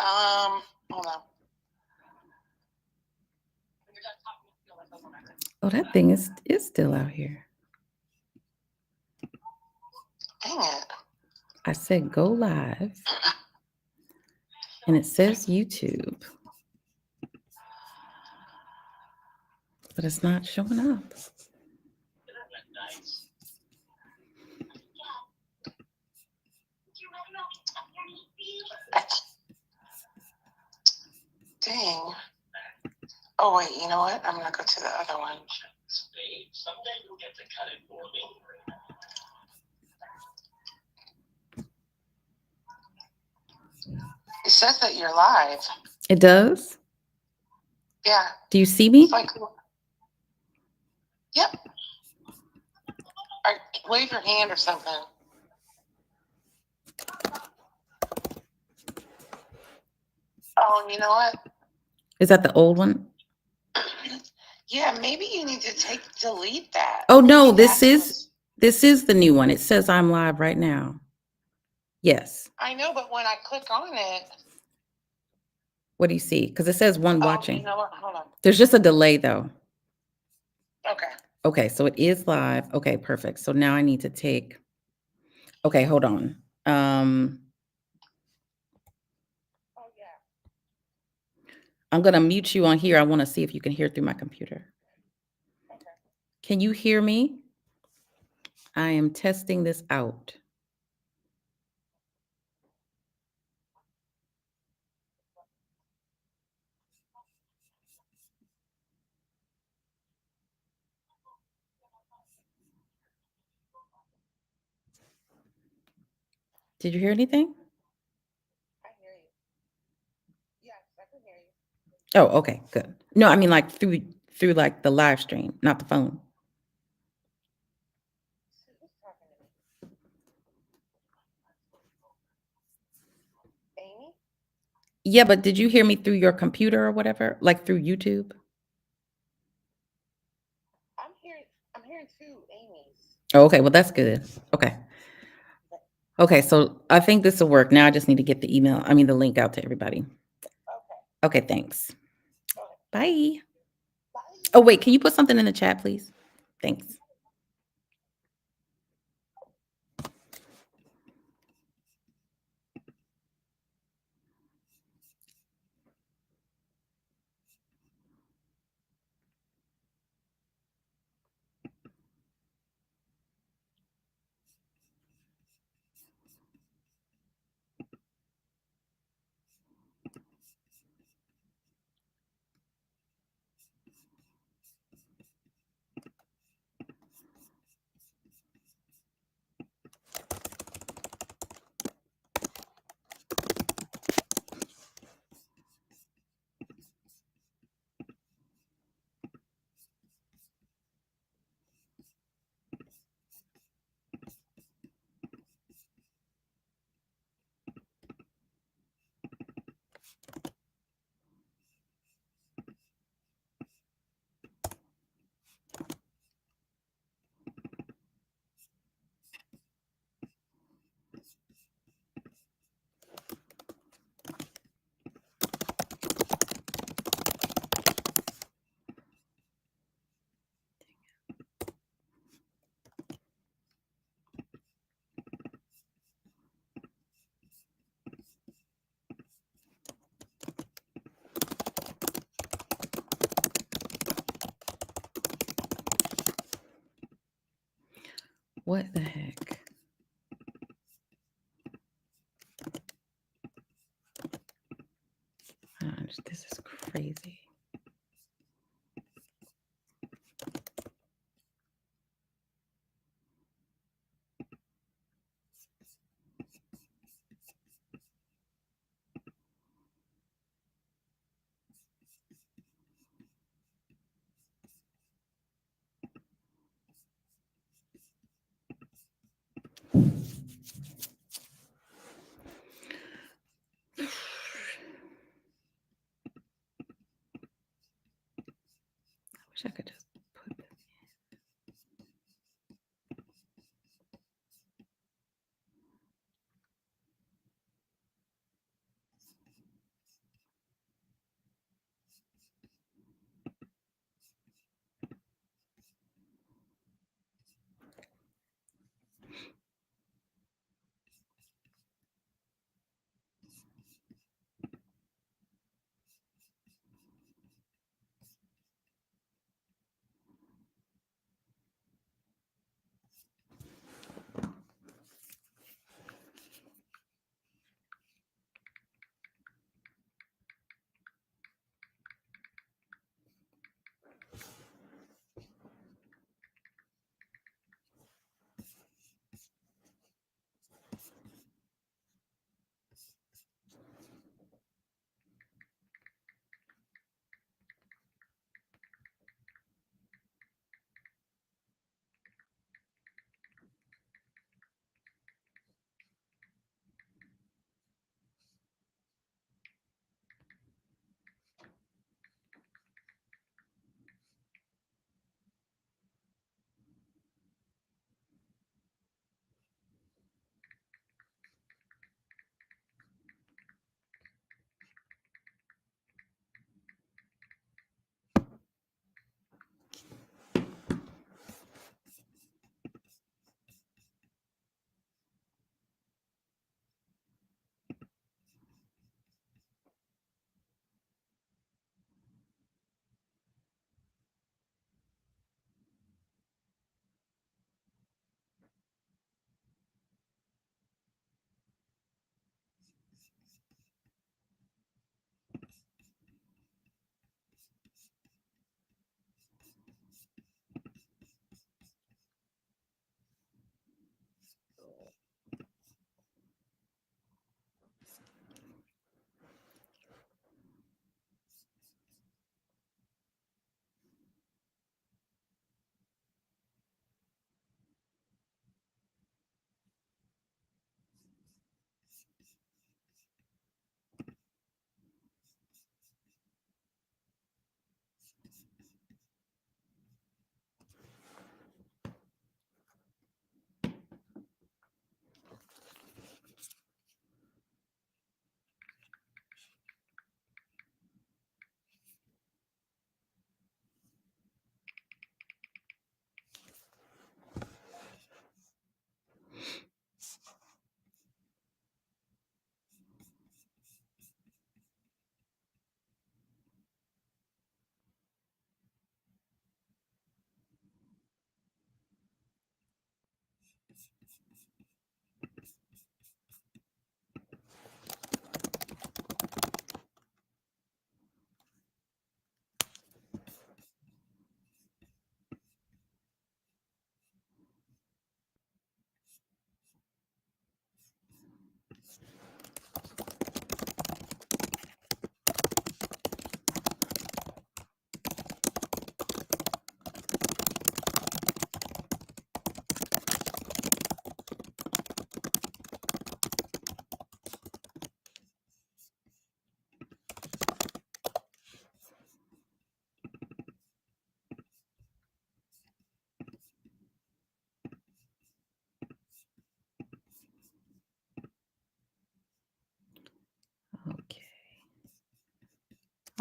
Hold on. Oh, that thing is still out here. Dang it. I said go live, and it says YouTube, but it's not showing up. Dang. Oh, wait, you know what? I'm going to go to the other one. It says that you're live. It does? Yeah. Do you see me? It's like, yep. Or wave your hand or something. Oh, you know what? Is that the old one? Yeah, maybe you need to delete that. Oh no, Maybe this is the new one. It says I'm live right now. Yes. I know, but when I click on it. What do you see? Because it says one watching. You know what? Hold on. There's just a delay though. Okay. Okay, so it is live. Okay, perfect. So now I need to take. Okay, hold on. Oh yeah. I'm gonna mute you on here. I want to see if you can hear through my computer. Okay. Can you hear me? I am testing this out. Did you hear anything? I hear you. Yes, I can hear you. Oh, okay, good. No, I mean like through like the live stream, not the phone. Who's talking to me? Amy? Yeah, but did you hear me through your computer or whatever? Like through YouTube? I'm hearing two Amy's. Oh, okay, well that's good. Okay. Okay, so I think this will work. Now I just need to get the link out to everybody. Okay. Okay, thanks. Okay. Bye. Bye. Oh, wait, can you put something in the chat, please? Thanks. What the heck? This is crazy. I wish I could just put them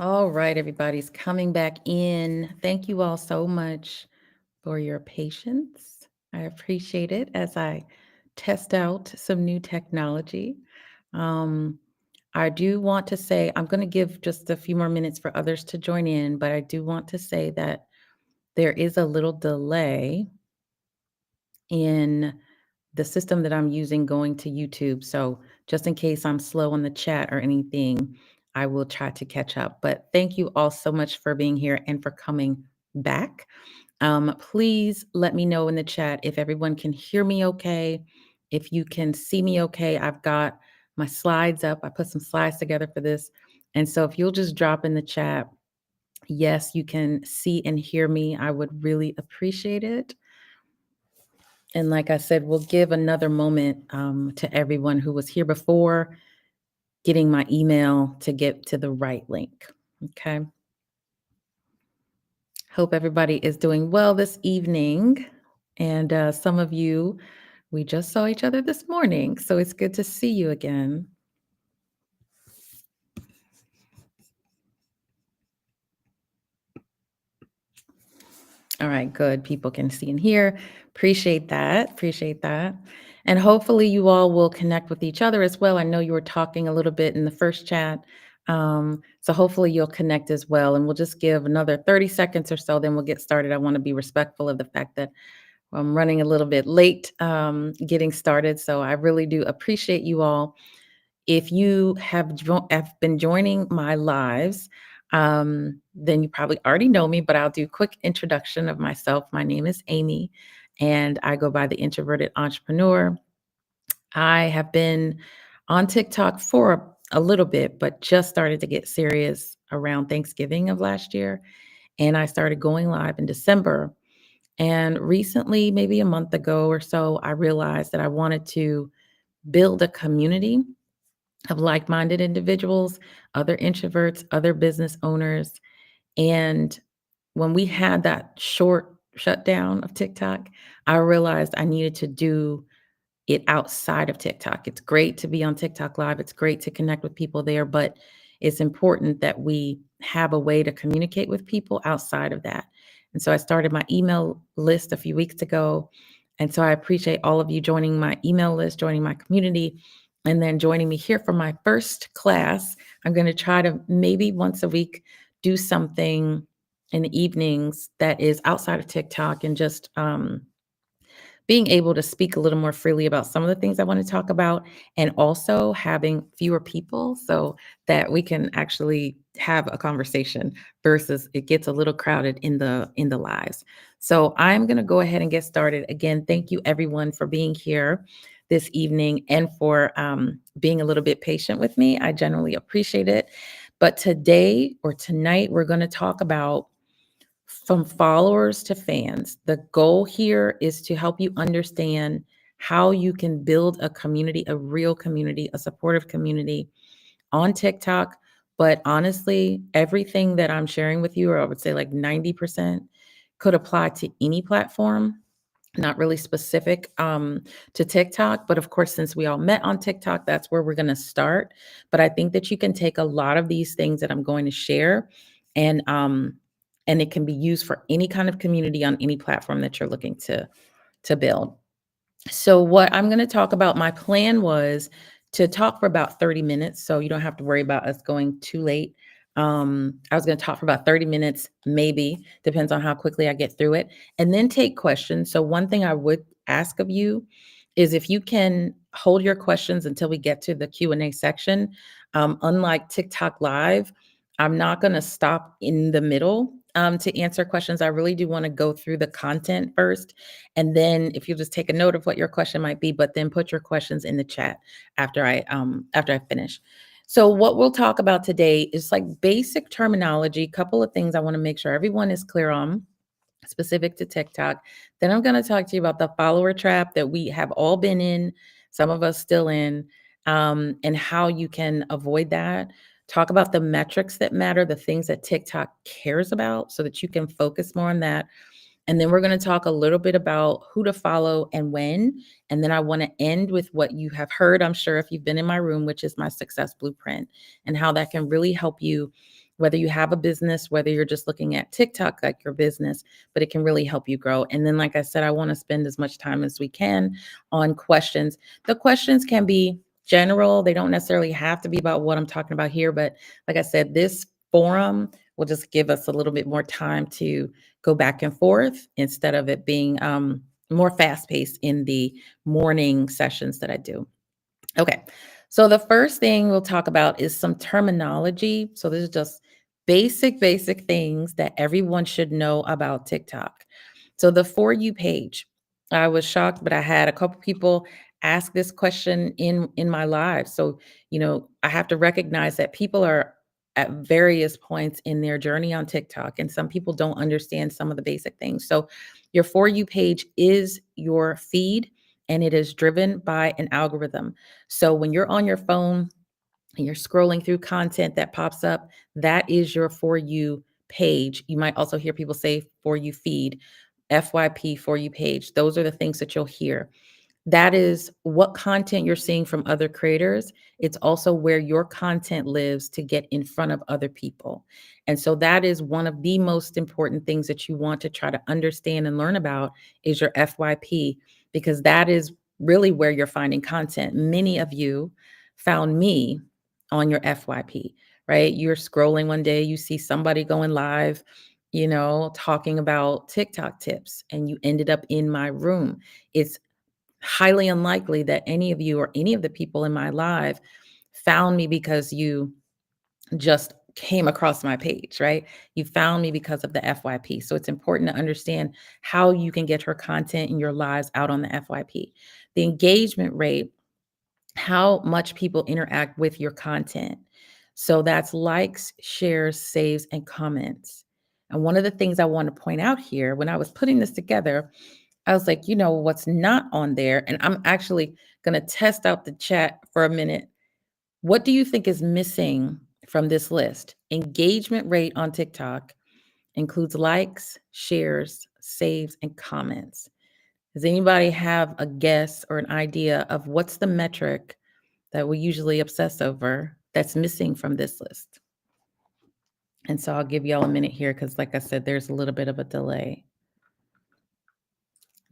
All right, everybody's coming back in. Thank you all so much for your patience. I appreciate it as I test out some new technology. Um, I do want to say, I'm going to give just a few more minutes for others to join in, but I do want to say that there is a little delay in the system that I'm using going to YouTube. So, just in case I'm slow on the chat or anything, I will try to catch up. But thank you all so much for being here and for coming back. Please let me know in the chat if everyone can hear me okay, if you can see me okay. I've got my slides up. I put some slides together for this. And so if you'll just drop in the chat, yes, you can see and hear me, I would really appreciate it. And like I said, we'll give another moment to everyone who was here before getting my email to get to the right link. Okay. Hope everybody is doing well this evening. And some of you, we just saw each other this morning. So it's good to see you again. All right, good. People can see and hear. Appreciate that. Appreciate that. And hopefully, you all will connect with each other as well. I know you were talking a little bit in the first chat. So hopefully, you'll connect as well. And we'll just give another 30 seconds or so, then we'll get started. I want to be respectful of the fact that I'm running a little bit late getting started. So I really do appreciate you all. If you have been joining my lives, then you probably already know me, but I'll do a quick introduction of myself. My name is Amy, and I go by the Introverted Entrepreneur. I have been on TikTok for a little bit, but just started to get serious around Thanksgiving of last year. And I started going live in December. And recently, maybe a month ago or so, I realized that I wanted to build a community of like minded individuals, other introverts, other business owners. And when we had that short shutdown of TikTok, I realized I needed to do it outside of TikTok. It's great to be on TikTok Live. It's great to connect with people there, but it's important that we have a way to communicate with people outside of that. And so I started my email list a few weeks ago. And so I appreciate all of you joining my email list, joining my community, and then joining me here for my first class. I'm going to try to maybe once a week do something in the evenings that is outside of TikTok and just being able to speak a little more freely about some of the things I want to talk about, and also having fewer people so that we can actually have a conversation versus it gets a little crowded in the lives. So I'm going to go ahead and get started. Again, thank you everyone for being here this evening and for being a little bit patient with me. I generally appreciate it. But today or tonight, we're going to talk about from followers to fans. The goal here is to help you understand how you can build a community, a real community, a supportive community on TikTok. But honestly, everything that I'm sharing with you, or I would say like 90%, could apply to any platform, not really specific to TikTok. But of course, since we all met on TikTok, that's where we're going to start. But I think that you can take a lot of these things that I'm going to share and it can be used for any kind of community on any platform that you're looking to build. So what I'm going to talk about, my plan was to talk for about 30 minutes. So you don't have to worry about us going too late. I was going to talk for about 30 minutes, maybe, depends on how quickly I get through it, and then take questions. So one thing I would ask of you is if you can hold your questions until we get to the Q&A section. Unlike TikTok Live, I'm not going to stop in the middle to answer questions. I really do want to go through the content first. And then if you just take a note of what your question might be, but then put your questions in the chat after I finish. So what we'll talk about today is like basic terminology, couple of things I want to make sure everyone is clear on specific to TikTok. Then I'm going to talk to you about the follower trap that we have all been in, some of us still in, and how you can avoid that. Talk about the metrics that matter, the things that TikTok cares about, so that you can focus more on that. And then we're going to talk a little bit about who to follow and when. And then I want to end with what you have heard, I'm sure, if you've been in my room, which is my success blueprint, and how that can really help you whether you have a business, whether you're just looking at TikTok like your business, but it can really help you grow. And then, like I said, I want to spend as much time as we can on questions. The questions can be general, they don't necessarily have to be about what I'm talking about here. But like I said, this forum will just give us a little bit more time to go back and forth instead of it being more fast paced in the morning sessions that I do. Okay. So the first thing we'll talk about is some terminology. So this is just basic things that everyone should know about TikTok. So the For You page, I was shocked, but I had a couple people ask this question in my live. So, I have to recognize that people are at various points in their journey on TikTok, and some people don't understand some of the basic things. So your For You page is your feed, and it is driven by an algorithm. So when you're on your phone and you're scrolling through content that pops up, that is your For You page. You might also hear people say For You feed, FYP For You page. Those are the things that you'll hear. That is what content you're seeing from other creators. It's also where your content lives to get in front of other people. And so that is one of the most important things that you want to try to understand and learn about is your FYP, because that is really where you're finding content. Many of you found me on your FYP, right? You're scrolling one day, you see somebody going live, talking about TikTok tips, and you ended up in my room. It's highly unlikely that any of you or any of the people in my live found me because you just came across my page, right? You found me because of the FYP. So it's important to understand how you can get your content and your lives out on the FYP. The engagement rate, how much people interact with your content. So that's likes, shares, saves, and comments. And one of the things I want to point out here, when I was putting this together, I was like, what's not on there? And I'm actually going to test out the chat for a minute. What do you think is missing from this list? Engagement rate on TikTok includes likes, shares, saves, and comments. Does anybody have a guess or an idea of what's the metric that we usually obsess over that's missing from this list? And so I'll give y'all a minute here because, like I said, there's a little bit of a delay.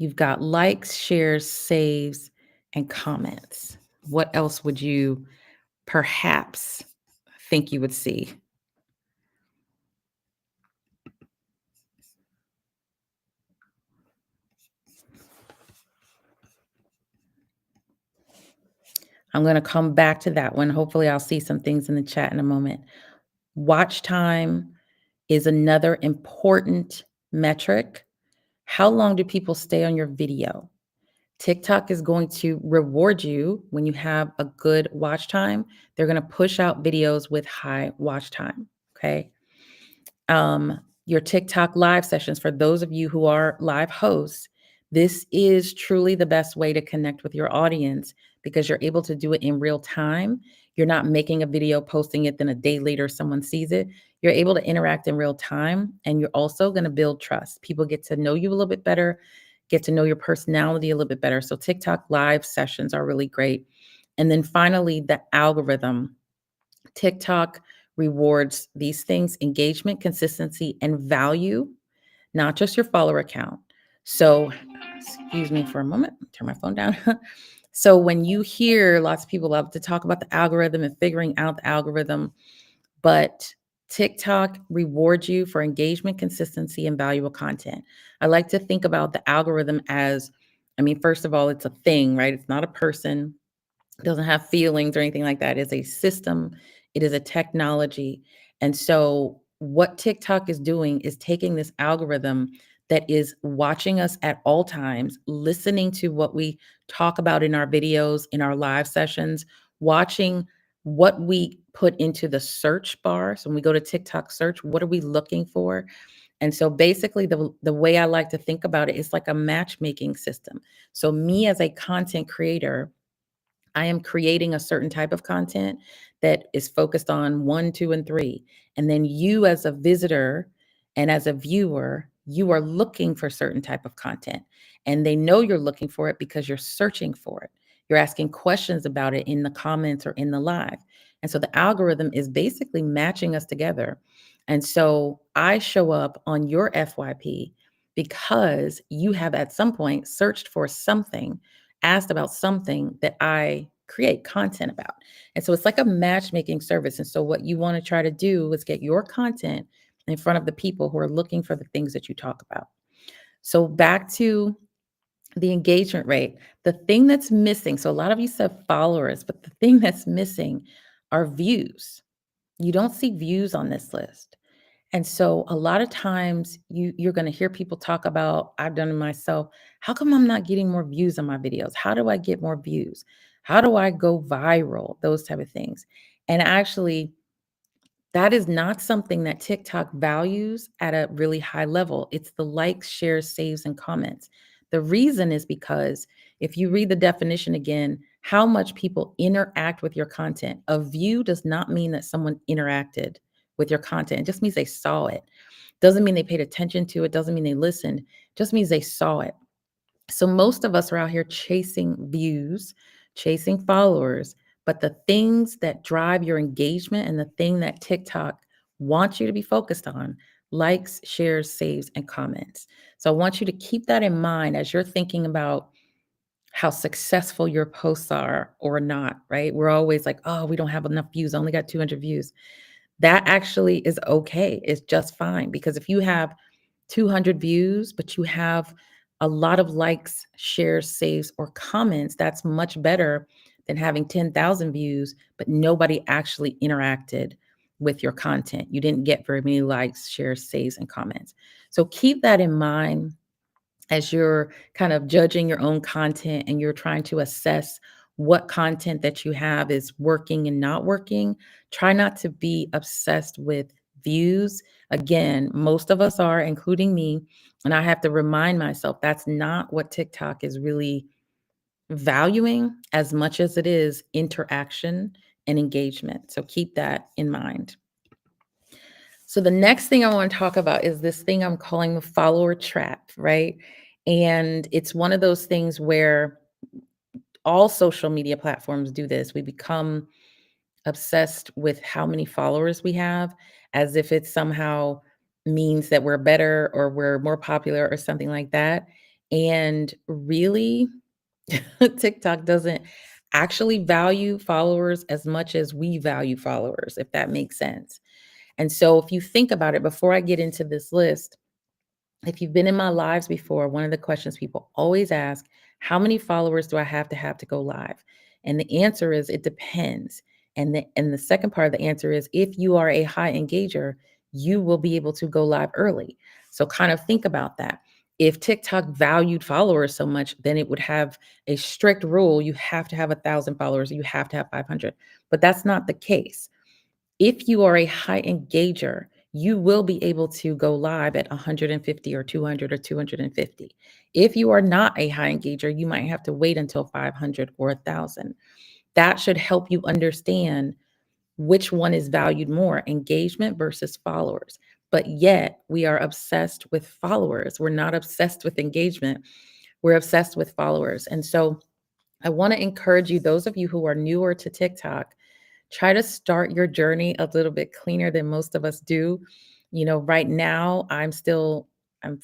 You've got likes, shares, saves, and comments. What else would you perhaps think you would see? I'm going to come back to that one. Hopefully, I'll see some things in the chat in a moment. Watch time is another important metric. How long do people stay on your video? TikTok is going to reward you when you have a good watch time. They're going to push out videos with high watch time. Okay. Your TikTok live sessions, for those of you who are live hosts, this is truly the best way to connect with your audience because you're able to do it in real time. You're not making a video, posting it, then a day later someone sees it. You're able to interact in real time, and you're also going to build trust. People get to know you a little bit better, get to know your personality a little bit better. So TikTok live sessions are really great. And then finally, the algorithm. TikTok rewards these things: engagement, consistency, and value, not just your follower count. So, excuse me for a moment, turn my phone down. So, when you hear lots of people love to talk about the algorithm and figuring out the algorithm, but TikTok rewards you for engagement, consistency, and valuable content. I like to think about the algorithm as, first of all, it's a thing, right? It's not a person, doesn't have feelings or anything like that. It's a system, it is a technology. And so what TikTok is doing is taking this algorithm that is watching us at all times, listening to what we talk about in our videos, in our live sessions, watching what we put into the search bar. So when we go to TikTok search, what are we looking for? And so basically the way I like to think about it is like a matchmaking system. So me as a content creator, I am creating a certain type of content that is focused on one, two, and three. And then you, as a visitor and as a viewer, you are looking for certain type of content. And they know you're looking for it because you're searching for it. You're asking questions about it in the comments or in the live. And so the algorithm is basically matching us together. And so I show up on your FYP because you have at some point searched for something, asked about something that I create content about. And so it's like a matchmaking service. And so what you want to try to do is get your content in front of the people who are looking for the things that you talk about. So back to the engagement rate, the thing that's missing. So a lot of you said followers, but the thing that's missing are views. You don't see views on this list. And so a lot of times you're going to hear people talk about, I've done it myself, how come I'm not getting more views on my videos? How do I get more views? How do I go viral? Those type of things. And actually, that is not something that TikTok values at a really high level. It's the likes, shares, saves, and comments. The reason is because if you read the definition again, how much people interact with your content. A view does not mean that someone interacted with your content. It just means they saw it. Doesn't mean they paid attention to it. Doesn't mean they listened. Just means they saw it. So most of us are out here chasing views, chasing followers, but the things that drive your engagement and the thing that TikTok wants you to be focused on, likes, shares, saves, and comments. So I want you to keep that in mind as you're thinking about how successful your posts are or not, right? We're always like, oh, we don't have enough views. I only got 200 views. That actually is okay. It's just fine because if you have 200 views, but you have a lot of likes, shares, saves, or comments, that's much better than having 10,000 views, but nobody actually interacted with your content. You didn't get very many likes, shares, saves, and comments. So keep that in mind as you're kind of judging your own content and you're trying to assess what content that you have is working and not working. Try not to be obsessed with views. Again, most of us are, including me. And I have to remind myself that's not what TikTok is really valuing as much as it is interaction and engagement. So keep that in mind. So the next thing I want to talk about is this thing I'm calling the follower trap, right? And it's one of those things where all social media platforms do this. We become obsessed with how many followers we have as if it somehow means that we're better or we're more popular or something like that. And really, TikTok doesn't actually value followers as much as we value followers, if that makes sense. And so if you think about it, before I get into this list, if you've been in my lives before, one of the questions people always ask, how many followers do I have to go live? And the answer is it depends. And the second part of the answer is if you are a high engager, you will be able to go live early. So kind of think about that. If TikTok valued followers so much, then it would have a strict rule. You have to have 1,000 followers, you have to have 500. But that's not the case. If you are a high engager, you will be able to go live at 150 or 200 or 250. If you are not a high engager, you might have to wait until 500 or 1,000. That should help you understand which one is valued more, engagement versus followers. But yet, we are obsessed with followers. We're not obsessed with engagement. We're obsessed with followers. And so, I want to encourage you, those of you who are newer to TikTok, try to start your journey a little bit cleaner than most of us do. You know, right now I'm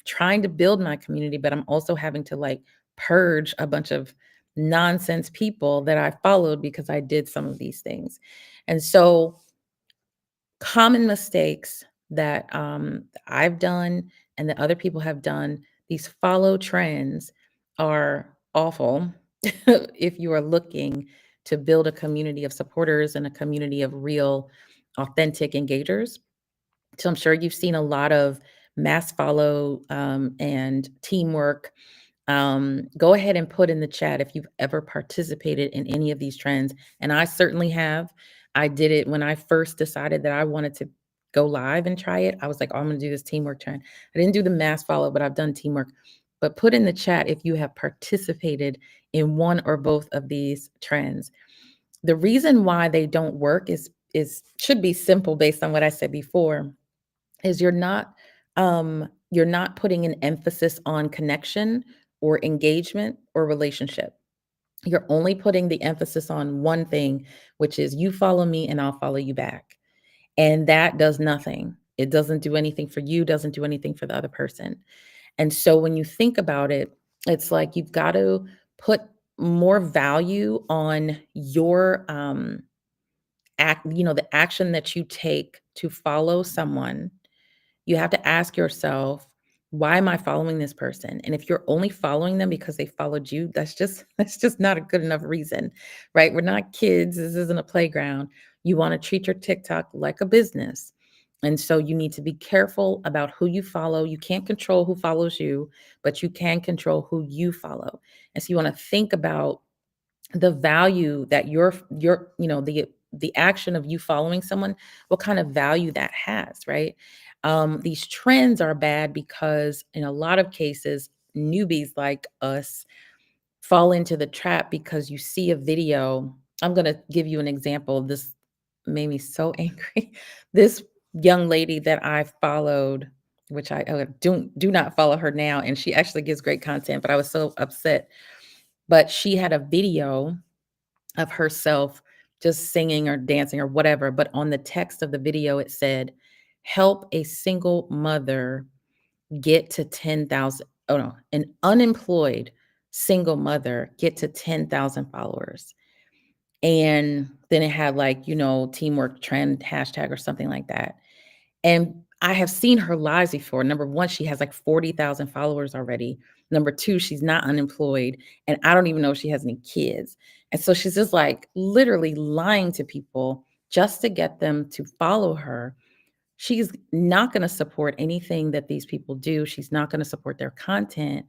trying to build my community, but I'm also having to like purge a bunch of nonsense people that I followed because I did some of these things. And so common mistakes that I've done and that other people have done, these follow trends are awful if you are looking to build a community of supporters and a community of real, authentic engagers. So I'm sure you've seen a lot of mass follow and teamwork. Go ahead and put in the chat if you've ever participated in any of these trends. And I certainly have. I did it when I first decided that I wanted to go live and try it. I was like, oh, I'm going to do this teamwork trend. I didn't do the mass follow, but I've done teamwork. But put in the chat if you have participated in one or both of these trends. The reason why they don't work is should be simple based on what I said before is you're not putting an emphasis on connection or engagement or relationship. You're only putting the emphasis on one thing, which is you follow me and I'll follow you back. And that does nothing. It doesn't do anything for you, doesn't do anything for the other person. And so when you think about it, it's like you've got to put more value on your act, the action that you take to follow someone. You have to ask yourself, why am I following this person? And if you're only following them because they followed you, that's just not a good enough reason, right? We're not kids. This isn't a playground. You want to treat your TikTok like a business. And so you need to be careful about who you follow. You can't control who follows you, but you can control who you follow. And so you want to think about the value that the action of you following someone, what kind of value that has, right? These trends are bad because in a lot of cases newbies like us fall into the trap because you see a video. I'm going to give you an example. This made me so angry. This young lady that I followed, which I do not follow her now, and she actually gives great content, but I was so upset. But she had a video of herself just singing or dancing or whatever. But on the text of the video, it said, help a single mother get to 10,000. Oh, no, an unemployed single mother get to 10,000 followers. And then it had like, teamwork trend hashtag or something like that. And I have seen her lives before. Number one, she has like 40,000 followers already. Number two, she's not unemployed. And I don't even know if she has any kids. And so she's just like literally lying to people just to get them to follow her. She's not going to support anything that these people do. She's not going to support their content.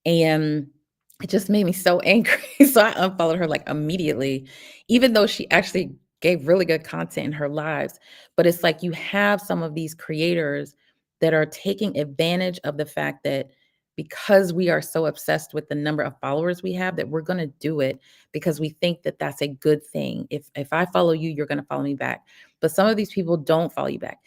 And it just made me so angry. So I unfollowed her like immediately, even though she actually gave really good content in her lives. But it's like you have some of these creators that are taking advantage of the fact that because we are so obsessed with the number of followers we have, that we're going to do it because we think that that's a good thing. If I follow you, you're going to follow me back. But some of these people don't follow you back.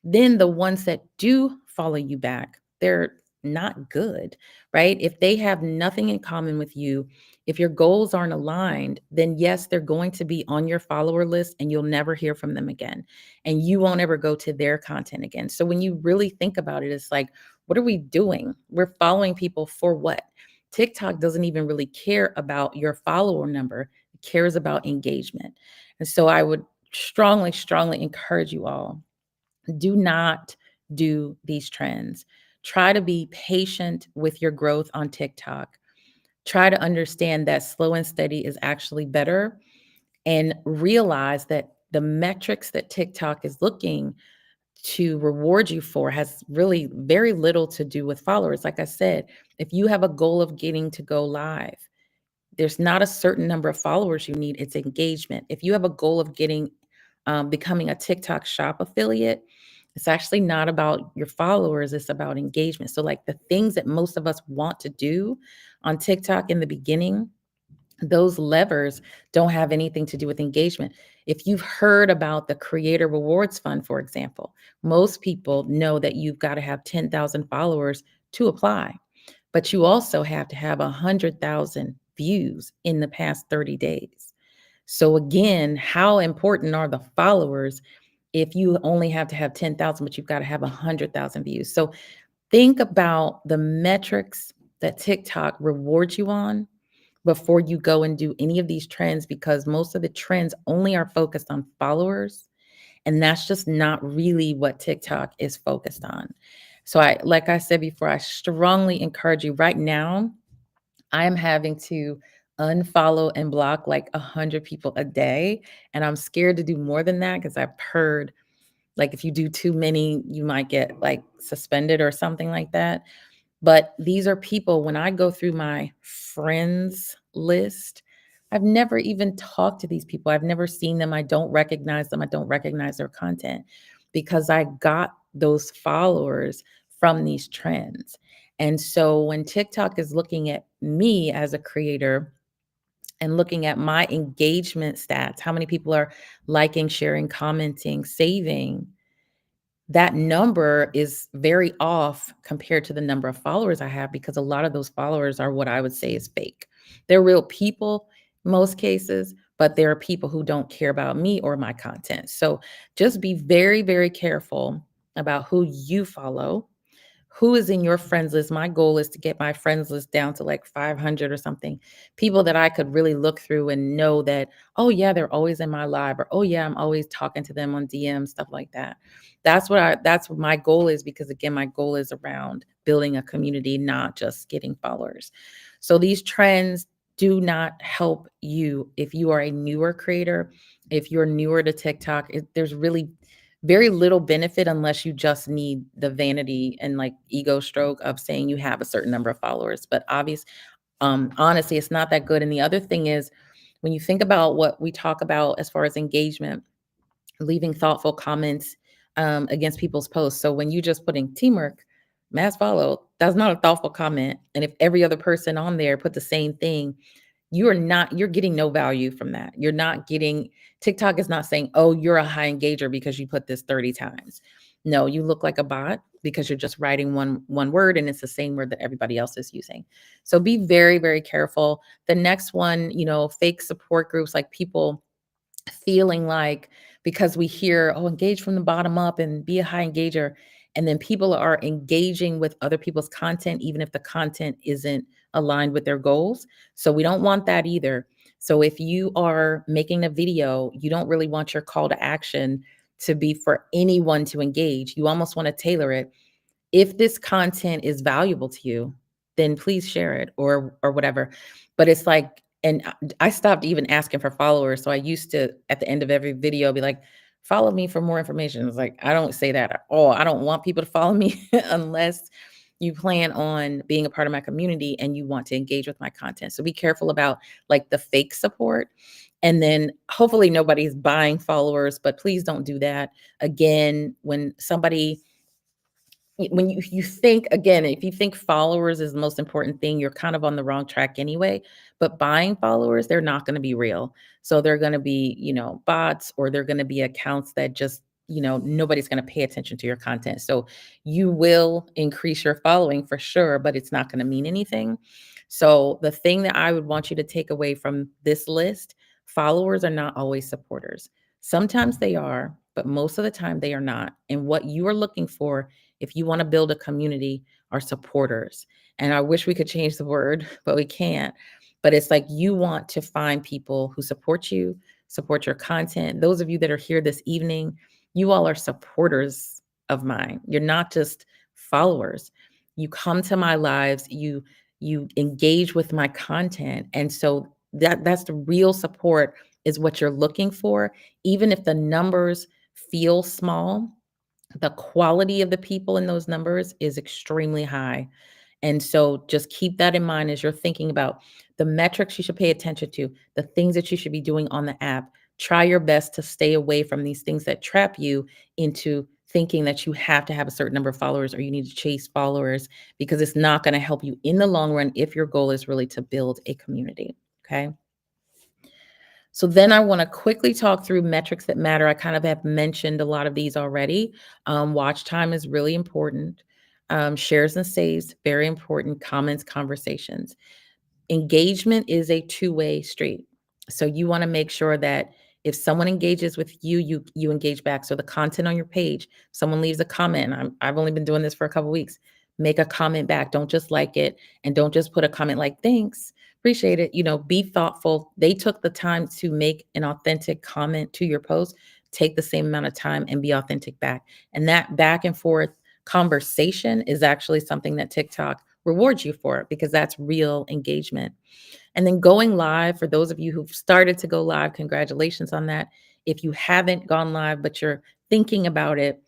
Then the ones that do follow you back, they're not good, right? If they have nothing in common with you, if your goals aren't aligned, then yes, they're going to be on your follower list and you'll never hear from them again. And you won't ever go to their content again. So when you really think about it, it's like, what are we doing? We're following people for what? TikTok doesn't even really care about your follower number, it cares about engagement. And so I would strongly, strongly encourage you all, do not do these trends. Try to be patient with your growth on TikTok. Try to understand that slow and steady is actually better, and realize that the metrics that TikTok is looking to reward you for has really very little to do with followers. Like I said, if you have a goal of getting to go live, there's not a certain number of followers you need, it's engagement. If you have a goal of becoming a TikTok shop affiliate, it's actually not about your followers, it's about engagement. So like the things that most of us want to do on TikTok in the beginning, those levers don't have anything to do with engagement. If you've heard about the Creator Rewards Fund, for example, most people know that you've got to have 10,000 followers to apply, but you also have to have 100,000 views in the past 30 days. So again, how important are the followers if you only have to have 10,000, but you've got to have 100,000 views? So think about the metrics that TikTok rewards you on before you go and do any of these trends, because most of the trends only are focused on followers. And that's just not really what TikTok is focused on. So like I said before, I strongly encourage you right now. I'm having to unfollow and block like 100 people a day. And I'm scared to do more than that because I've heard like if you do too many, you might get like suspended or something like that. But these are people, when I go through my friends list, I've never even talked to these people. I've never seen them. I don't recognize them. I don't recognize their content because I got those followers from these trends. And so when TikTok is looking at me as a creator and looking at my engagement stats, how many people are liking, sharing, commenting, saving, that number is very off compared to the number of followers I have, because a lot of those followers are what I would say is fake. They're real people, most cases, but there are people who don't care about me or my content. So just be very, very careful about who you follow, who is in your friends list. My goal is to get my friends list down to like 500 or something. People that I could really look through and know that, oh yeah, they're always in my live, or oh yeah, I'm always talking to them on DM, stuff like that. That's what my goal is, because again, my goal is around building a community, not just getting followers. So these trends do not help you if you are a newer creator, if you're newer to TikTok. There's really very little benefit unless you just need the vanity and like ego stroke of saying you have a certain number of followers. But honestly, it's not that good. And the other thing is, when you think about what we talk about as far as engagement, leaving thoughtful comments against people's posts. So when you just putting teamwork, mass follow, that's not a thoughtful comment. And if every other person on there put the same thing, you're getting no value from that. You're not getting, TikTok is not saying, "Oh, you're a high engager because you put this 30 times." No, you look like a bot because you're just writing one word and it's the same word that everybody else is using. So be very, very careful. The next one, fake support groups, like people feeling like, because we hear, oh, engage from the bottom up and be a high engager. And then people are engaging with other people's content, even if the content isn't aligned with their goals. So we don't want that either. So if you are making a video, you don't really want your call to action to be for anyone to engage. You almost want to tailor it. If this content is valuable to you, then please share it, or whatever. But it's like, and I stopped even asking for followers. So I used to, at the end of every video, be like, follow me for more information. It's like, I don't say that at all. I don't want people to follow me unless you plan on being a part of my community and you want to engage with my content. So be careful about like the fake support. And then hopefully nobody's buying followers, but please don't do that. Again, when you think, again, if you think followers is the most important thing, you're kind of on the wrong track anyway. But buying followers, they're not going to be real. So they're going to be, bots, or they're going to be accounts that just, nobody's going to pay attention to your content. So you will increase your following for sure, but it's not going to mean anything. So the thing that I would want you to take away from this list: followers are not always supporters. Sometimes they are, but most of the time they are not. And what you are looking for, if you want to build a community, are supporters. And I wish we could change the word, but we can't. But it's like, you want to find people who support you, support your content. Those of you that are here this evening, you all are supporters of mine. You're not just followers. You come to my lives, you engage with my content. And so that's the real support, is what you're looking for. Even if the numbers feel small, the quality of the people in those numbers is extremely high. And so just keep that in mind as you're thinking about the metrics you should pay attention to, the things that you should be doing on the app. Try your best to stay away from these things that trap you into thinking that you have to have a certain number of followers, or you need to chase followers, because it's not going to help you in the long run if your goal is really to build a community. Okay. So then I want to quickly talk through metrics that matter. I kind of have mentioned a lot of these already. Watch time is really important. Shares and saves, very important. Comments, conversations. Engagement is a two-way street. So you want to make sure that if someone engages with you, you engage back. So the content on your page, someone leaves a comment. I've only been doing this for a couple weeks. Make a comment back. Don't just like it, and don't just put a comment like, thanks, appreciate it. Be thoughtful. They took the time to make an authentic comment to your post. Take the same amount of time and be authentic back. And that back and forth conversation is actually something that TikTok rewards you for, because that's real engagement. And then going live, for those of you who've started to go live, congratulations on that. If you haven't gone live, but you're thinking about it,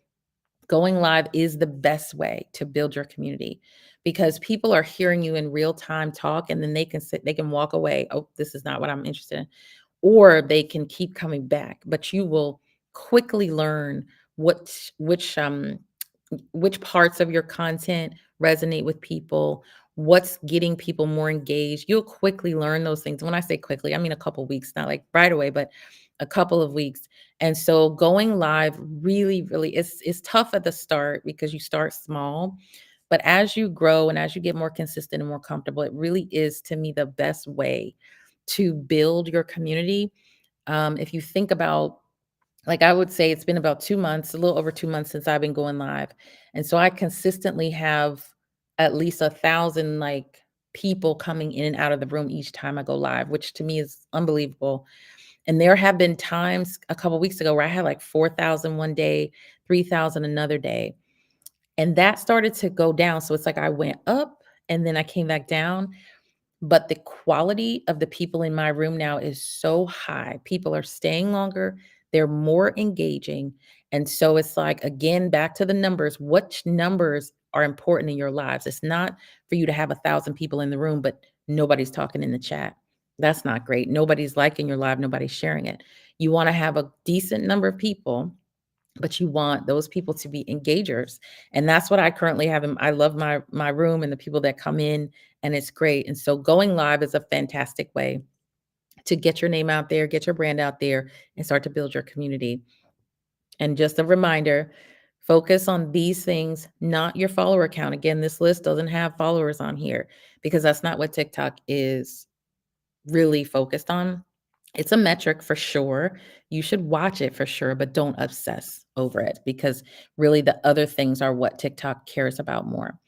going live is the best way to build your community, because people are hearing you in real time talk, and then they can walk away. Oh, this is not what I'm interested in. Or they can keep coming back, but you will quickly learn which parts of your content resonate with people, what's getting people more engaged. You'll quickly learn those things. When I say quickly, I mean a couple weeks, not like right away, but a couple of weeks. And so going live really, really is tough at the start, because you start small. But as you grow and as you get more consistent and more comfortable, it really is, to me, the best way to build your community. If you think about, like, I would say it's been about 2 months, a little over 2 months since I've been going live. And so I consistently have at least 1,000 like people coming in and out of the room each time I go live, which to me is unbelievable. And there have been times a couple weeks ago where I had like 4,000 one day, 3,000 another day. And that started to go down. So it's like I went up and then I came back down, but the quality of the people in my room now is so high. People are staying longer, they're more engaging. And so it's like, again, back to the numbers. Which numbers are important in your lives? It's not for you to have 1,000 people in the room, but nobody's talking in the chat. That's not great. Nobody's liking your live, nobody's sharing it. You want to have a decent number of people, but you want those people to be engagers. And that's what I currently have. I love my room and the people that come in, and it's great. And so going live is a fantastic way to get your name out there, get your brand out there, and start to build your community. And just a reminder, focus on these things, not your follower count. Again, this list doesn't have followers on here because that's not what TikTok is really focused on. It's a metric for sure. You should watch it for sure, but don't obsess over it because really the other things are what TikTok cares about more.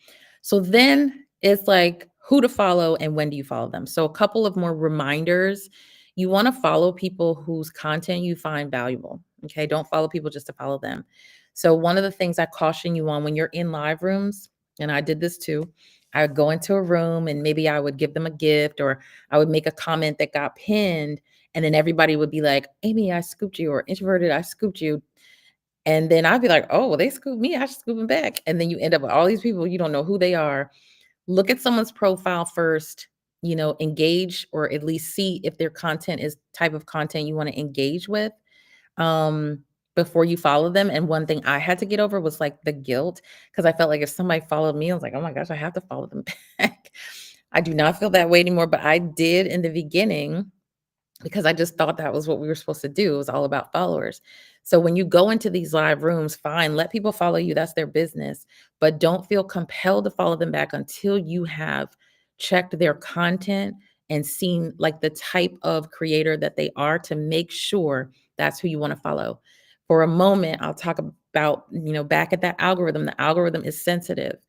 So then it's like who to follow and when do you follow them. So a couple of more reminders. You want to follow people whose content you find valuable. Okay. Don't follow people just to follow them. So one of the things I caution you on when you're in live rooms, and I did this too, I would go into a room and maybe I would give them a gift or I would make a comment that got pinned. And then everybody would be like, Amy, I scooped you, or introverted, I scooped you. And then I'd be like, oh, well, they scooped me, I should scoop them back. And then you end up with all these people, you don't know who they are. Look at someone's profile first, engage or at least see if their content is type of content you want to engage with um, before you follow them. And one thing I had to get over was like the guilt, because I felt like if somebody followed me, I was like, oh my gosh, I have to follow them back. I do not feel that way anymore, but I did in the beginning because I just thought that was what we were supposed to do. It was all about followers. So when you go into these live rooms, fine, let people follow you. That's their business. But don't feel compelled to follow them back until you have checked their content and seen like the type of creator that they are to make sure that's who you want to follow. For a moment, I'll talk about, back at that algorithm. The algorithm is sensitive.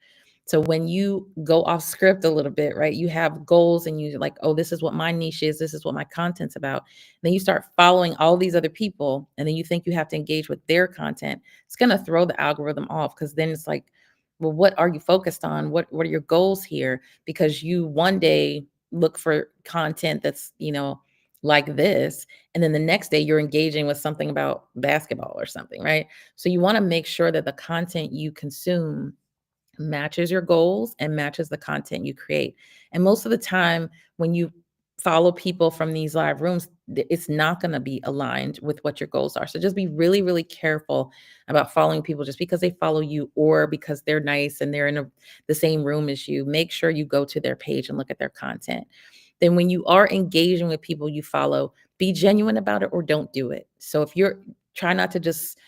So when you go off script a little bit, right, you have goals and you like, oh, this is what my niche is. This is what my content's about. Then you start following all these other people and then you think you have to engage with their content. It's going to throw the algorithm off because then it's like, well, what are you focused on? What are your goals here? Because you one day look for content that's, like this. And then the next day you're engaging with something about basketball or something, right? So you want to make sure that the content you consume matches your goals and matches the content you create. And most of the time, when you follow people from these live rooms, it's not going to be aligned with what your goals are. So just be really, really careful about following people just because they follow you or because they're nice and they're in the same room as you. Make sure you go to their page and look at their content. Then, when you are engaging with people you follow, be genuine about it or don't do it. So if you're try not to just,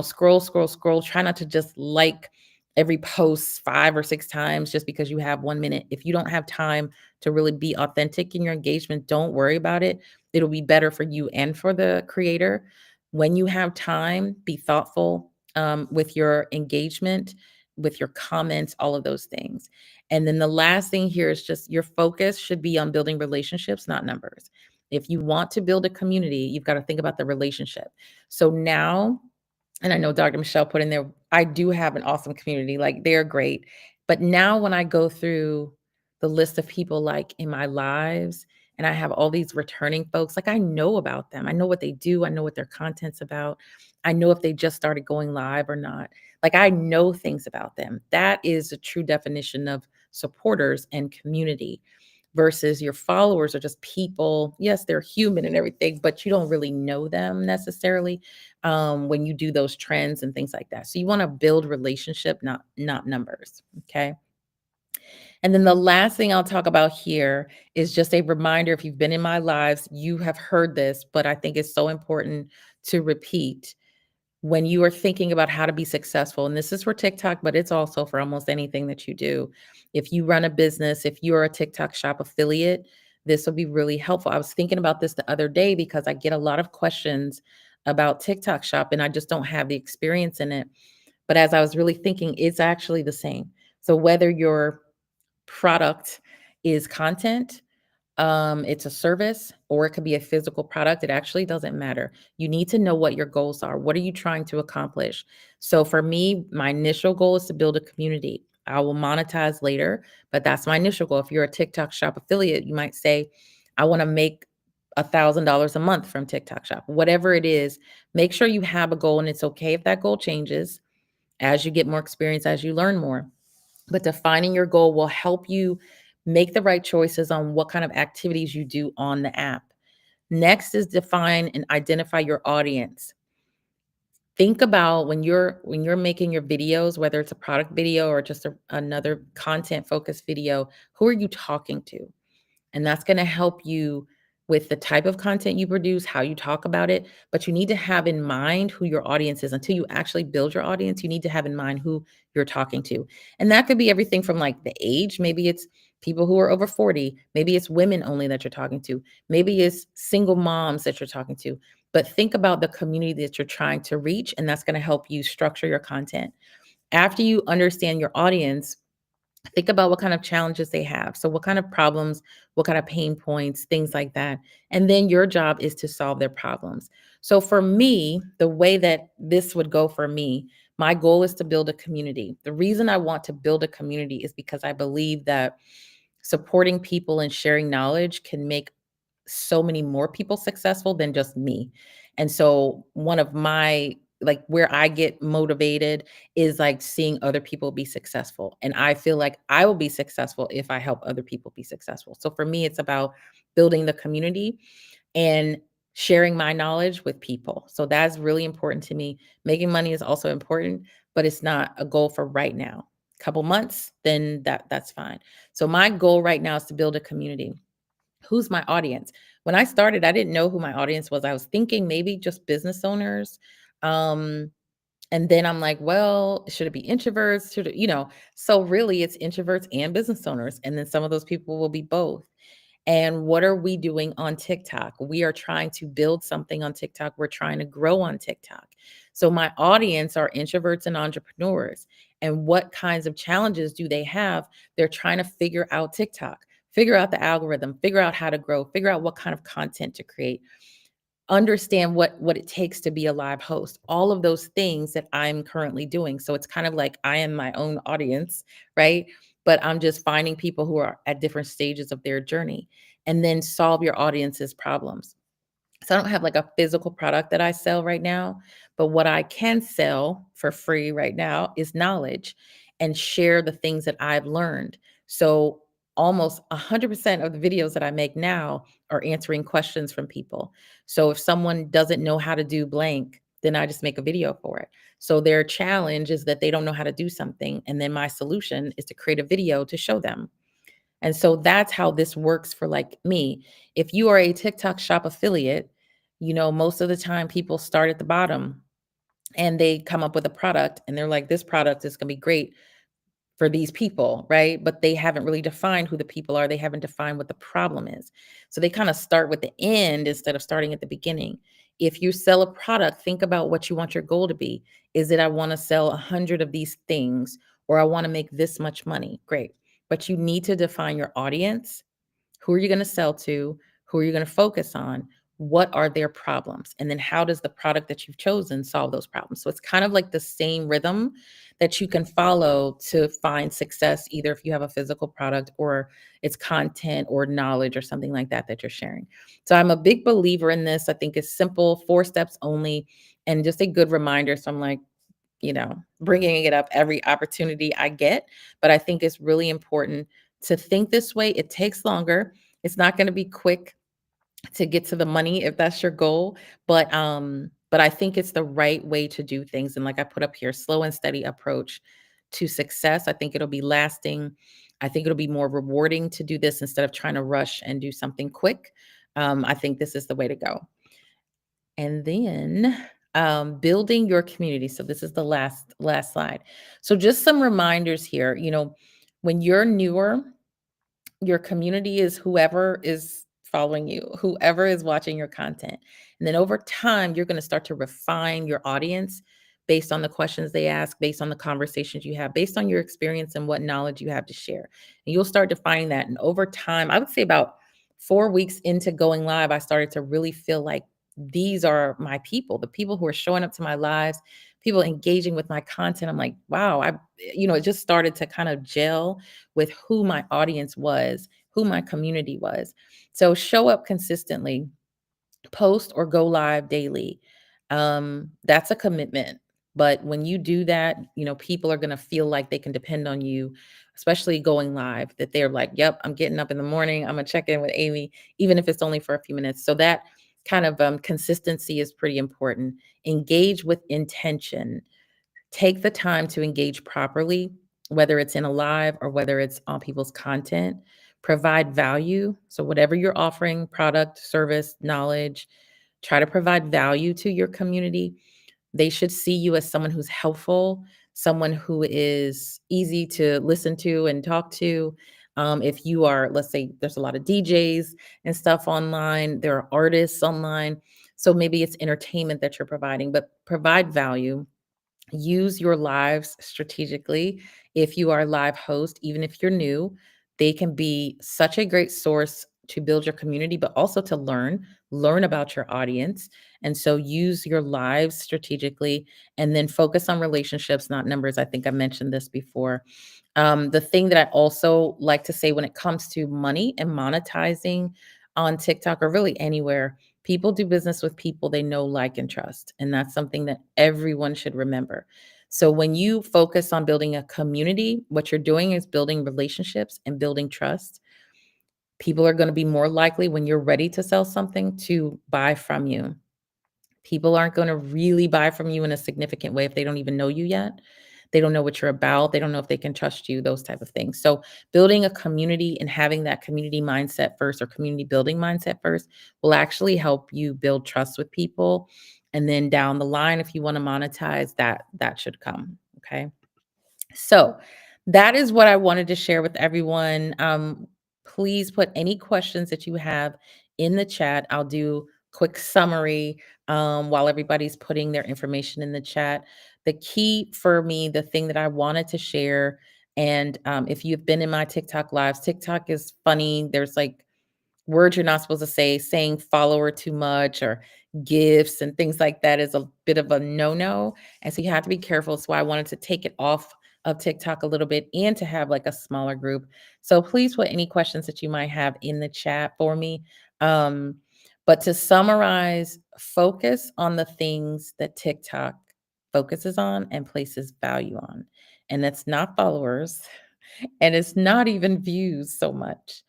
scroll, scroll, scroll, try not to just like every post 5 or 6 times just because you have 1 minute. If you don't have time to really be authentic in your engagement, don't worry about it. It'll be better for you and for the creator. When you have time, be thoughtful with your engagement, with your comments, all of those things. And then the last thing here is just your focus should be on building relationships, not numbers. If you want to build a community, you've got to think about the relationship. So now, and I know Dr. Michelle put in there, I do have an awesome community. Like they're great. But now when I go through the list of people like in my lives and I have all these returning folks, like I know about them. I know what they do. I know what their content's about. I know if they just started going live or not. Like I know things about them. That is a true definition of supporters and community versus your followers are just people. Yes, they're human and everything, but you don't really know them necessarily when you do those trends and things like that. So you want to build relationship, not numbers. Okay. And then the last thing I'll talk about here is just a reminder. If you've been in my lives, you have heard this, but I think it's so important to repeat when you are thinking about how to be successful. And this is for TikTok, but it's also for almost anything that you do. If you run a business, if you're a TikTok shop affiliate, this will be really helpful. I was thinking about this the other day because I get a lot of questions about TikTok shop and I just don't have the experience in it. But as I was really thinking, it's actually the same. So whether your product is content, it's a service, or it could be a physical product. It actually doesn't matter. You need to know what your goals are. What are you trying to accomplish? So for me, my initial goal is to build a community. I will monetize later, but that's my initial goal. If you're a TikTok shop affiliate, you might say, I want to make $1,000 a month from TikTok shop. Whatever it is, make sure you have a goal, and it's okay if that goal changes as you get more experience, as you learn more. But defining your goal will help you make the right choices on what kind of activities you do on the app. Next is define and identify your audience. Think about when you're making your videos, whether it's a product video or just another content focused video, who are you talking to? And that's going to help you with the type of content you produce, how you talk about it. But you need to have in mind who your audience is. Until you actually build your audience, you need to have in mind who you're talking to. And that could be everything from like the age. Maybe it's people who are over 40. Maybe it's women only that you're talking to. Maybe it's single moms that you're talking to. But think about the community that you're trying to reach, and that's going to help you structure your content. After you understand your audience, think about what kind of challenges they have. So, what kind of problems, what kind of pain points, things like that. And then your job is to solve their problems. So, for me, the way that this would go for me, my goal is to build a community. The reason I want to build a community is because I believe that supporting people and sharing knowledge can make so many more people successful than just me. And so one of my like where I get motivated is like seeing other people be successful. And I feel like I will be successful if I help other people be successful. So for me, it's about building the community and sharing my knowledge with people. So that's really important to me. Making money is also important, but it's not a goal for right now. Couple months, then that's fine. So my goal right now is to build a community. Who's my audience? When I started, I didn't know who my audience was. I was thinking maybe just business owners. Um, and then I'm like, well, should it be introverts? Should it, so really it's introverts and business owners. And then some of those people will be both. And what are we doing on TikTok? We are trying to build something on TikTok. We're trying to grow on TikTok. So my audience are introverts and entrepreneurs. And what kinds of challenges do they have? They're trying to figure out TikTok, figure out the algorithm, figure out how to grow, figure out what kind of content to create, understand what it takes to be a live host, all of those things that I'm currently doing. So it's kind of like I am my own audience, right? But I'm just finding people who are at different stages of their journey, and then solve your audience's problems. So I don't have like a physical product that I sell right now, but what I can sell for free right now is knowledge and share the things that I've learned. So almost 100% of the videos that I make now are answering questions from people. So if someone doesn't know how to do blank, then I just make a video for it. So their challenge is that they don't know how to do something. And then my solution is to create a video to show them. And so that's how this works for like me. If you are a TikTok shop affiliate, most of the time people start at the bottom and they come up with a product and they're like, this product is going to be great for these people, right? But they haven't really defined who the people are. They haven't defined what the problem is. So they kind of start with the end instead of starting at the beginning. If you sell a product, think about what you want your goal to be. Is it I want to sell 100 of these things, or I want to make this much money? Great. But you need to define your audience. Who are you going to sell to? Who are you going to focus on? What are their problems? And then how does the product that you've chosen solve those problems? So it's kind of like the same rhythm that you can follow to find success, either if you have a physical product or it's content or knowledge or something like that that you're sharing. So I'm a big believer in this. I think it's simple, 4 steps only, and just a good reminder. So I'm like, bringing it up every opportunity I get. But I think it's really important to think this way. It takes longer. It's not going to be quick to get to the money if that's your goal, but I think it's the right way to do things. And like I put up here, slow and steady approach to success. I think it'll be lasting. I think it'll be more rewarding to do this instead of trying to rush and do something quick. I think this is the way to go. And then building your community. So this is the last slide. So just some reminders here. When you're newer, Your community is whoever is following you, whoever is watching your content. And then over time, you're going to start to refine your audience based on the questions they ask, based on the conversations you have, based on your experience and what knowledge you have to share. And you'll start defining that. And over time, I would say about 4 weeks into going live, I started to really feel like these are my people, the people who are showing up to my lives, people engaging with my content. I'm like, wow, it just started to kind of gel with who my audience was, who my community was. So show up consistently, post or go live daily. That's a commitment. But when you do that, people are going to feel like they can depend on you, especially going live, that they're like, yep, I'm getting up in the morning. I'm going to check in with Amy, even if it's only for a few minutes. So that kind of consistency is pretty important. Engage with intention. Take the time to engage properly, whether it's in a live or whether it's on people's content. Provide value. So, whatever you're offering, product, service, knowledge, try to provide value to your community. They should see you as someone who's helpful, someone who is easy to listen to and talk to. If you are, let's say, there's a lot of DJs and stuff online, there are artists online. So maybe it's entertainment that you're providing, but provide value. Use your lives strategically. If you are a live host, even if you're new, they can be such a great source to build your community, but also to learn about your audience. And so use your lives strategically and then focus on relationships, not numbers. I think I mentioned this before. The thing that I also like to say when it comes to money and monetizing on TikTok or really anywhere, people do business with people they know, like, and trust. And that's something that everyone should remember. So when you focus on building a community, what you're doing is building relationships and building trust. People are going to be more likely when you're ready to sell something to buy from you. People aren't going to really buy from you in a significant way if they don't even know you yet. They don't know what you're about. They don't know if they can trust you, those type of things. So building a community and having that community mindset first or community building mindset first will actually help you build trust with people. And then down the line, if you want to monetize that should come. Okay. So that is what I wanted to share with everyone. Please put any questions that you have in the chat. I'll do quick summary while everybody's putting their information in the chat. The key for me, the thing that I wanted to share, and if you've been in my TikTok lives, TikTok is funny. There's like words you're not supposed to say, saying follower too much or gifts and things like that is a bit of a no-no. And so you have to be careful. So I wanted to take it off of TikTok a little bit and to have like a smaller group. So please put any questions that you might have in the chat for me. Um, but to summarize, focus on the things that TikTok focuses on and places value on. And it's not followers and it's not even views so much.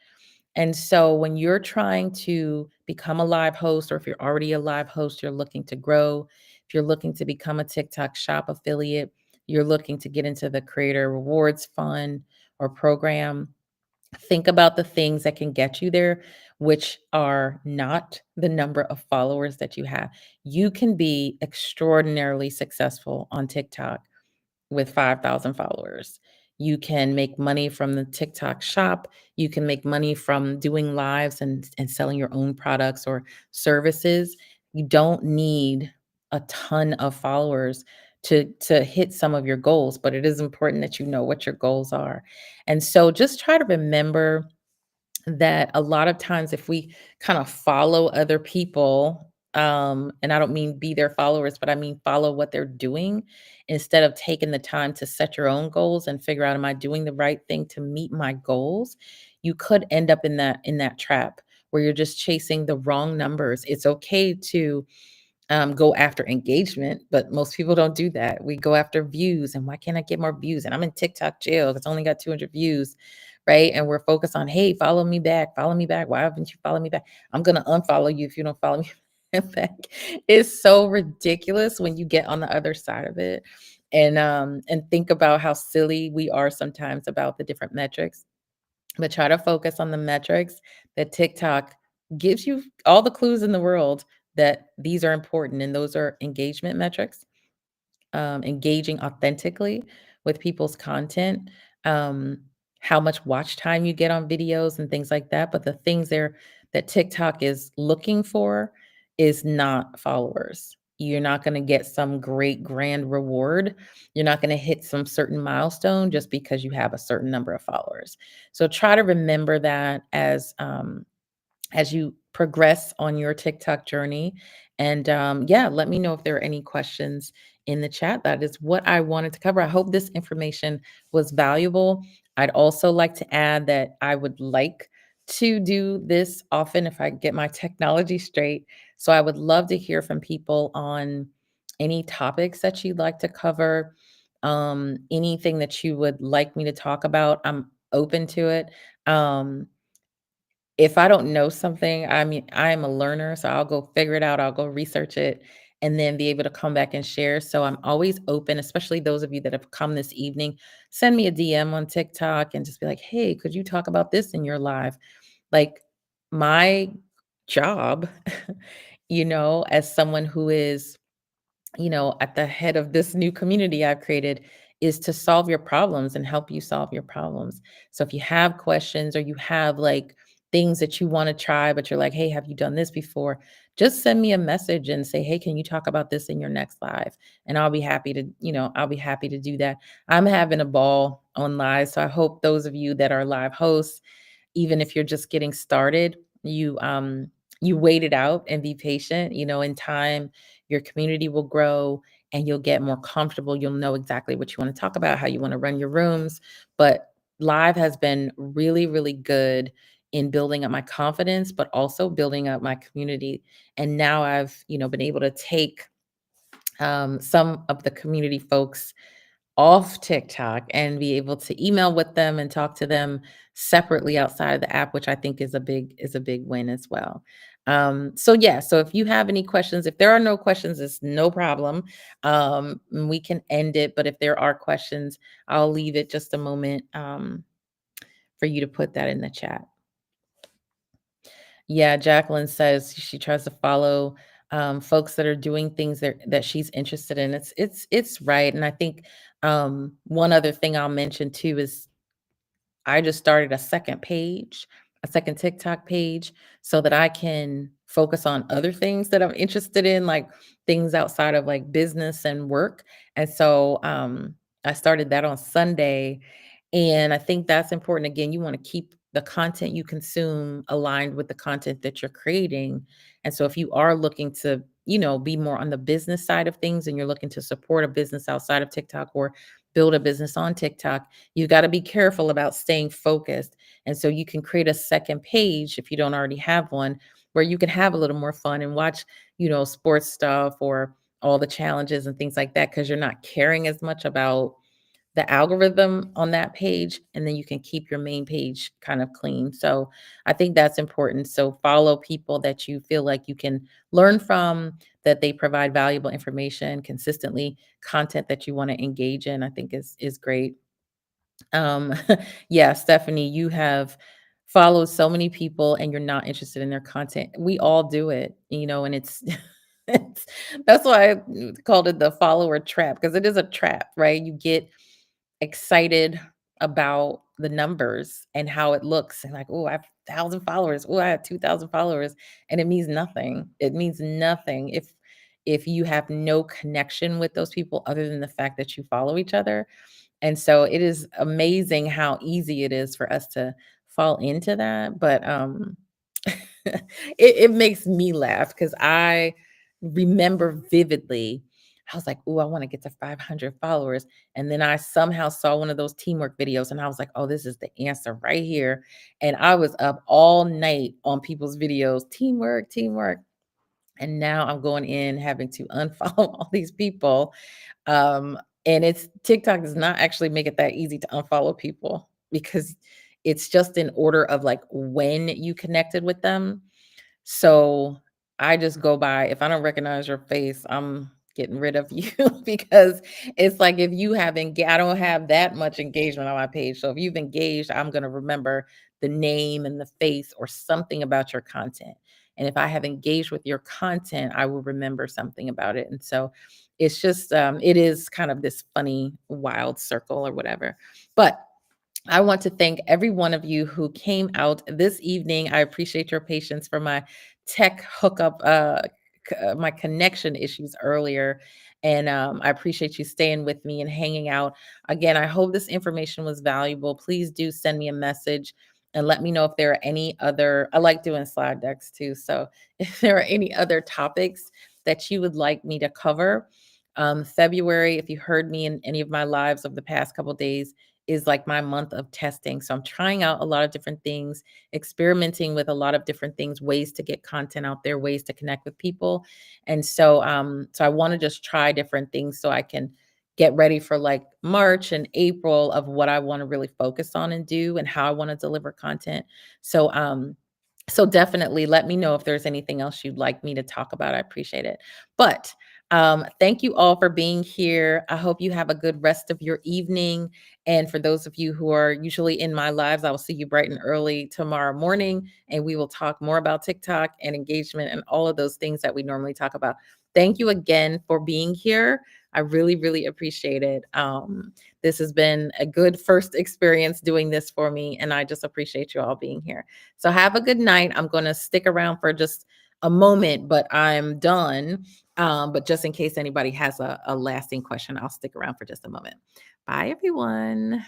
And so when you're trying to become a live host, or if you're already a live host, you're looking to grow, if you're looking to become a TikTok shop affiliate, you're looking to get into the creator rewards fund or program, think about the things that can get you there, which are not the number of followers that you have. You can be extraordinarily successful on TikTok with 5,000 followers. You can make money from the TikTok shop. You can make money from doing lives and selling your own products or services. You don't need a ton of followers to hit some of your goals, but it is important that you know what your goals are. And so just try to remember that a lot of times if we kind of follow other people, and I don't mean be their followers, but I mean follow what they're doing instead of taking the time to set your own goals and figure out, am I doing the right thing to meet my goals? You could end up in that trap where you're just chasing the wrong numbers. It's okay to go after engagement, but most people don't do that. We go after views, and why can't I get more views? And I'm in TikTok jail because I only got 200 views, right? And we're focused on, hey, follow me back, follow me back. Why haven't you followed me back? I'm gonna unfollow you if you don't follow me back. It's so ridiculous when you get on the other side of it, and think about how silly we are sometimes about the different metrics. But try to focus on the metrics that TikTok gives you all the clues in the world that these are important. And those are engagement metrics, engaging authentically with people's content, um, how much watch time you get on videos and things like that. But the things there that TikTok is looking for is not followers. You're not going to get some great grand reward. You're not going to hit some certain milestone just because you have a certain number of followers. So try to remember that as you progress on your TikTok journey. And yeah, let me know if there are any questions in the chat. That is what I wanted to cover. I hope this information was valuable. I'd also like to add that I would like to do this often if I get my technology straight. So I would love to hear from people on any topics that you'd like to cover, anything that you would like me to talk about. I'm open to it. If I don't know something, I mean, I am a learner, so I'll go figure it out, I'll go research it, and then be able to come back and share. So I'm always open, especially those of you that have come this evening. Send me a DM on TikTok and just be like, "Hey, could you talk about this in your live?" Like, my job, as someone who is at the head of this new community I've created is to solve your problems and help you solve your problems. So if you have questions or you have like things that you want to try, but you're like, hey, have you done this before? Just send me a message and say, hey, can you talk about this in your next live? And I'll be happy to do that. I'm having a ball on live. So I hope those of you that are live hosts, even if you're just getting started, you wait it out and be patient. In time your community will grow and you'll get more comfortable. You'll know exactly what you want to talk about, how you want to run your rooms. But live has been really, really good in building up my confidence, but also building up my community. And now I've, been able to take some of the community folks off TikTok and be able to email with them and talk to them separately outside of the app, which I think is a big win as well. So yeah, so if you have any questions, if there are no questions, it's no problem. We can end it, but if there are questions, I'll leave it just a moment for you to put that in the chat. Yeah, Jacqueline says she tries to follow folks that are doing things that she's interested in. It's right, and I think one other thing I'll mention too is I just started a second TikTok page, so that I can focus on other things that I'm interested in, like things outside of like business and work. And so I started that on Sunday. And I think that's important. Again, you want to keep the content you consume aligned with the content that you're creating. And so if you are looking to, be more on the business side of things and you're looking to support a business outside of TikTok or build a business on TikTok, you got to be careful about staying focused. And so you can create a second page if you don't already have one where you can have a little more fun and watch, sports stuff or all the challenges and things like that because you're not caring as much about the algorithm on that page, and then you can keep your main page kind of clean. So I think that's important. So follow people that you feel like you can learn from, that they provide valuable information consistently, content that you want to engage in, I think is great. Um, yeah, Stephanie, you have followed so many people and you're not interested in their content. We all do it, and it's it's that's why I called it the follower trap, because it is a trap, right? You get excited about the numbers and how it looks and like, oh, I have 1,000 followers. Oh, I have 2,000 followers. And it means nothing. It means nothing if you have no connection with those people other than the fact that you follow each other. And so it is amazing how easy it is for us to fall into that. But it makes me laugh because I remember vividly. I was like, "Oh, I want to get to 500 followers." And then I somehow saw one of those teamwork videos and I was like, "Oh, this is the answer right here." And I was up all night on people's videos, teamwork, teamwork. And now I'm going in having to unfollow all these people. Um, and it's TikTok does not actually make it that easy to unfollow people because it's just in order of like when you connected with them. So I just go by, if I don't recognize your face, I'm getting rid of you because it's like if you haven't, I don't have that much engagement on my page. So if you've engaged, I'm going to remember the name and the face or something about your content. And if I have engaged with your content, I will remember something about it. And so it's just, it is kind of this funny, wild circle or whatever. But I want to thank every one of you who came out this evening. I appreciate your patience for my tech hookup, my connection issues earlier. And I appreciate you staying with me and hanging out. Again, I hope this information was valuable. Please do send me a message and let me know if there are any other, I like doing slide decks too. So if there are any other topics that you would like me to cover, February, if you heard me in any of my lives of the past couple days, is like my month of testing. So I'm trying out a lot of different things, experimenting with a lot of different things, ways to get content out there, ways to connect with people. And so I want to just try different things so I can get ready for like March and April of what I want to really focus on and do and how I want to deliver content. So definitely let me know if there's anything else you'd like me to talk about. I appreciate it. But thank you all for being here. I hope you have a good rest of your evening. And for those of you who are usually in my lives, I will see you bright and early tomorrow morning, and we will talk more about TikTok and engagement and all of those things that we normally talk about. Thank you again for being here. I really, really appreciate it. This has been a good first experience doing this for me, and I just appreciate you all being here. So have a good night. I'm going to stick around for just a moment, but I'm done. But just in case anybody has a lasting question, I'll stick around for just a moment. Bye, everyone.